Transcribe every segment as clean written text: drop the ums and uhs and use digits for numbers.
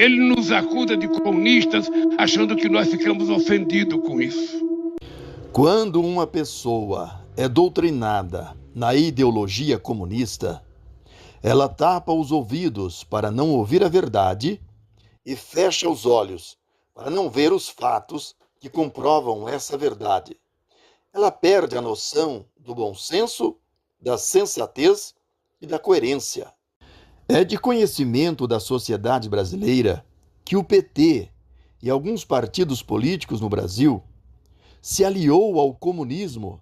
Ele nos acusa de comunistas, achando que nós ficamos ofendidos com isso. Quando uma pessoa é doutrinada na ideologia comunista, ela tapa os ouvidos para não ouvir a verdade e fecha os olhos para não ver os fatos que comprovam essa verdade. Ela perde a noção do bom senso, da sensatez e da coerência. É de conhecimento da sociedade brasileira que o PT e alguns partidos políticos no Brasil se aliou ao comunismo.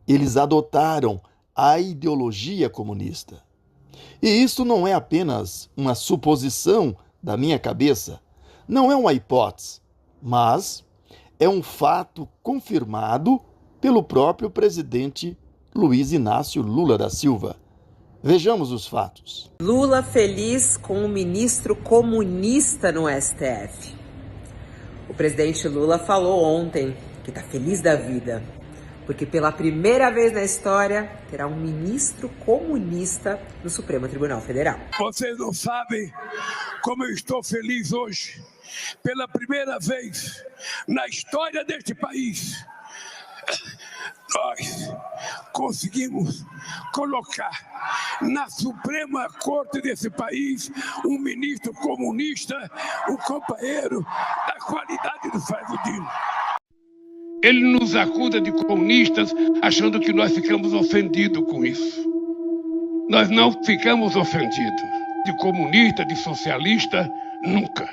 Eles adotaram a ideologia comunista. E isso não é apenas uma suposição da minha cabeça, não é uma hipótese, mas é um fato confirmado pelo próprio presidente Luiz Inácio Lula da Silva. Vejamos os fatos. Lula feliz com o ministro comunista no STF. O presidente Lula falou ontem que está feliz da vida, porque pela primeira vez na história terá um ministro comunista no Supremo Tribunal Federal. Vocês não sabem como eu estou feliz hoje. Pela primeira vez na história deste país, nós conseguimos colocar na Suprema Corte desse país um ministro comunista, um companheiro da qualidade do Flávio Dino. Ele nos acusa de comunistas, achando que nós ficamos ofendidos com isso. Nós não ficamos ofendidos. De comunista, de socialista, nunca.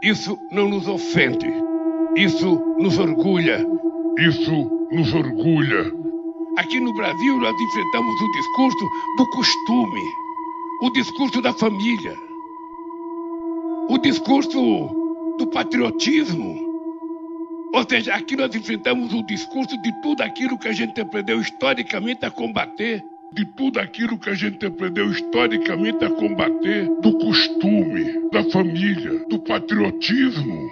Isso não nos ofende. Isso nos orgulha. Isso nos orgulha. Aqui no Brasil nós enfrentamos o discurso do costume, o discurso da família, o discurso do patriotismo. Ou seja, aqui nós enfrentamos o discurso de tudo aquilo que a gente aprendeu historicamente a combater. De tudo aquilo que a gente aprendeu historicamente a combater, do costume, da família, do patriotismo.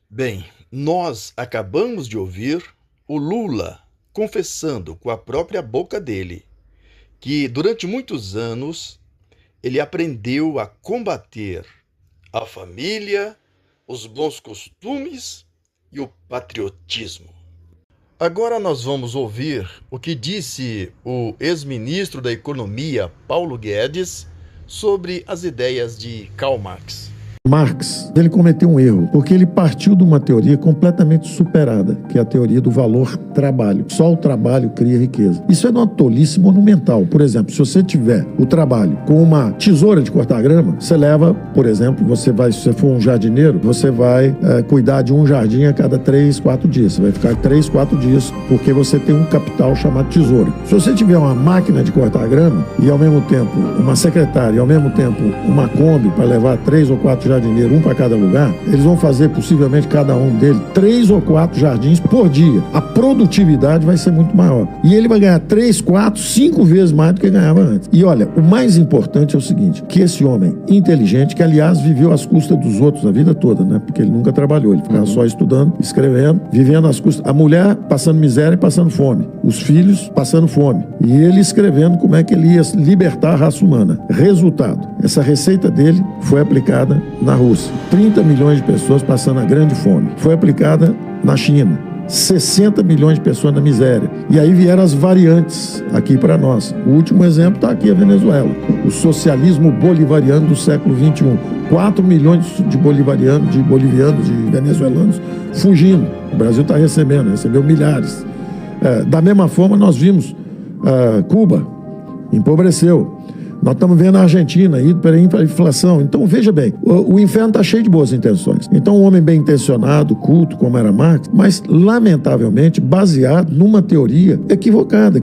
Bem, nós acabamos de ouvir o Lula confessando com a própria boca dele que durante muitos anos ele aprendeu a combater a família, os bons costumes e o patriotismo. Agora nós vamos ouvir o que disse o ex-ministro da Economia, Paulo Guedes, sobre as ideias de Karl Marx. Marx, ele cometeu um erro, porque ele partiu de uma teoria completamente superada, que é a teoria do valor trabalho. Só o trabalho cria riqueza. Isso é de uma tolice monumental. Por exemplo, se você tiver o trabalho com uma tesoura de cortar grama, você leva, por exemplo, se você for um jardineiro, você vai cuidar de um jardim a cada 3, 4 dias. Você vai ficar 3, 4 dias, porque você tem um capital chamado tesoura. Se você tiver uma máquina de cortar grama e ao mesmo tempo uma secretária e ao mesmo tempo uma Kombi para levar 3 ou 4 jardineiros, um para cada lugar, eles vão fazer possivelmente cada um deles 3 ou 4 jardins por dia. A produtividade vai ser muito maior. E ele vai ganhar 3, 4, 5 vezes mais do que ganhava antes. E olha, o mais importante é o seguinte, que esse homem inteligente, que aliás viveu às custas dos outros a vida toda, né? Porque ele nunca trabalhou, ele ficava só estudando, escrevendo, vivendo às custas. A mulher passando miséria e passando fome. Os filhos passando fome. E ele escrevendo como é que ele ia libertar a raça humana. Resultado, essa receita dele foi aplicada na Rússia. 30 milhões de pessoas passando a grande fome. Foi aplicada na China. 60 milhões de pessoas na miséria. E aí vieram as variantes aqui para nós. O último exemplo está aqui, a Venezuela. O socialismo bolivariano do século XXI. 4 milhões de bolivianos, de venezuelanos fugindo. O Brasil está recebeu milhares. Da mesma forma, nós vimos Cuba empobreceu. Nós estamos vendo a Argentina indo para a inflação. Então, veja bem, o inferno está cheio de boas intenções. Então, um homem bem intencionado, culto, como era Marx, mas, lamentavelmente, baseado numa teoria equivocada.